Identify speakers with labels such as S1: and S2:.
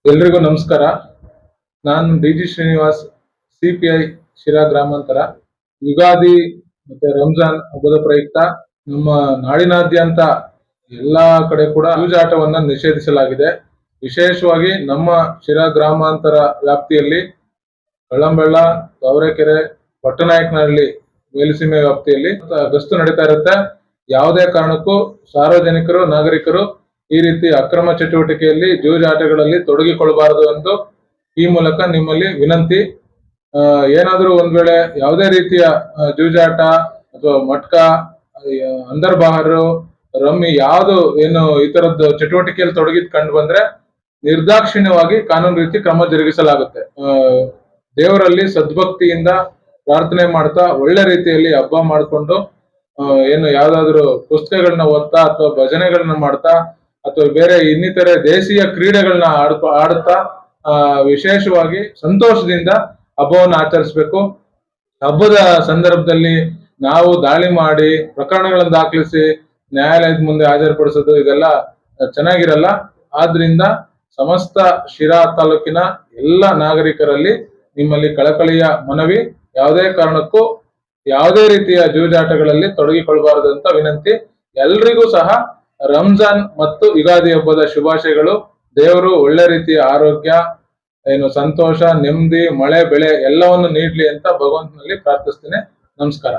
S1: ಎಲ್ರಿಗೂ ನಮಸ್ಕಾರ. ನಾನು ಡಿ.ಜಿ. ಶ್ರೀನಿವಾಸ್, ಸಿಪಿಐ ಶಿರಾ ಗ್ರಾಮಾಂತರ. ಯುಗಾದಿ ಮತ್ತೆ ರಂಜಾನ್ ಹಬ್ಬದ ಪ್ರಯುಕ್ತ ನಮ್ಮ ನಾಡಿನಾದ್ಯಂತ ಎಲ್ಲಾ ಕಡೆ ಕೂಡ ಜೂಜಾಟವನ್ನ ನಿಷೇಧಿಸಲಾಗಿದೆ. ವಿಶೇಷವಾಗಿ ನಮ್ಮ ಶಿರಾ ಗ್ರಾಮಾಂತರ ವ್ಯಾಪ್ತಿಯಲ್ಲಿ ಕಳ್ಳಂಬೆಳ್ಳ, ತಾವರೆಕೆರೆ, ಪಟ್ಟನಾಯಕನಹಳ್ಳಿ ಮೇಲುಸೀಮೆ ವ್ಯಾಪ್ತಿಯಲ್ಲಿ ಗಸ್ತು ನಡೀತಾ ಇರುತ್ತೆ. ಯಾವುದೇ ಕಾರಣಕ್ಕೂ ಸಾರ್ವಜನಿಕರು, ನಾಗರಿಕರು ಈ ರೀತಿ ಅಕ್ರಮ ಚಟುವಟಿಕೆಯಲ್ಲಿ ಜೂಜಾಟಗಳಲ್ಲಿ ತೊಡಗಿಕೊಳ್ಳಬಾರದು ಎಂದು ಈ ಮೂಲಕ ನಿಮ್ಮಲ್ಲಿ ವಿನಂತಿ. ಏನಾದರೂ ಒಂದ್ ವೇಳೆ ಯಾವುದೇ ರೀತಿಯ ಜೂಜಾಟ ಅಥವಾ ಮಟ್ಕ, ಅಂದರ್ಬಾರು, ರಮ್ಮಿ ಯಾವುದು ಏನು ಈ ತರದ್ದು ಚಟುವಟಿಕೆಯಲ್ಲಿ ತೊಡಗಿದ್ ಕಂಡು ಬಂದ್ರೆ ನಿರ್ದಾಕ್ಷಿಣ್ಯವಾಗಿ ಕಾನೂನು ರೀತಿ ಕ್ರಮ ಜರುಗಿಸಲಾಗುತ್ತೆ. ದೇವರಲ್ಲಿ ಸದ್ಭಕ್ತಿಯಿಂದ ಪ್ರಾರ್ಥನೆ ಮಾಡ್ತಾ ಒಳ್ಳೆ ರೀತಿಯಲ್ಲಿ ಹಬ್ಬ ಮಾಡಿಕೊಂಡು ಏನು ಯಾವ್ದಾದ್ರು ಪುಸ್ತಕಗಳನ್ನ ಓದ್ತಾ ಅಥವಾ ಭಜನೆಗಳನ್ನ ಮಾಡ್ತಾ ಅಥವಾ ಬೇರೆ ಇನ್ನಿತರೆ ದೇಶೀಯ ಕ್ರೀಡೆಗಳನ್ನ ಆಡುತ್ತಾ ವಿಶೇಷವಾಗಿ ಸಂತೋಷದಿಂದ ಹಬ್ಬವನ್ನು ಆಚರಿಸಬೇಕು. ಹಬ್ಬದ ಸಂದರ್ಭದಲ್ಲಿ ನಾವು ದಾಳಿ ಮಾಡಿ ಪ್ರಕರಣಗಳನ್ನು ದಾಖಲಿಸಿ ನ್ಯಾಯಾಲಯದ ಮುಂದೆ ಹಾಜರುಪಡಿಸೋದು ಇದೆಲ್ಲ ಚೆನ್ನಾಗಿರಲ್ಲ. ಆದ್ರಿಂದ ಸಮಸ್ತ ಶಿರಾ ತಾಲೂಕಿನ ಎಲ್ಲ ನಾಗರಿಕರಲ್ಲಿ ನಿಮ್ಮಲ್ಲಿ ಕಳಕಳಿಯ ಮನವಿ, ಯಾವುದೇ ಕಾರಣಕ್ಕೂ ಯಾವುದೇ ರೀತಿಯ ಜೂಜಾಟಗಳಲ್ಲಿ ತೊಡಗಿಕೊಳ್ಳಬಾರದು ಅಂತ ವಿನಂತಿ. ಎಲ್ರಿಗೂ ಸಹ ರಂಜಾನ್ ಮತ್ತು ಯುಗಾದಿ ಹಬ್ಬದ ಶುಭಾಶಯಗಳು. ದೇವರು ಒಳ್ಳೆ ರೀತಿಯ ಆರೋಗ್ಯ, ಸಂತೋಷ, ನೆಮ್ಮದಿ, ಮಳೆ ಬೆಳೆ ಎಲ್ಲವನ್ನು ನೀಡ್ಲಿ ಅಂತ ಭಗವಂತನಲ್ಲಿ ಪ್ರಾರ್ಥಿಸ್ತೇನೆ. ನಮಸ್ಕಾರ.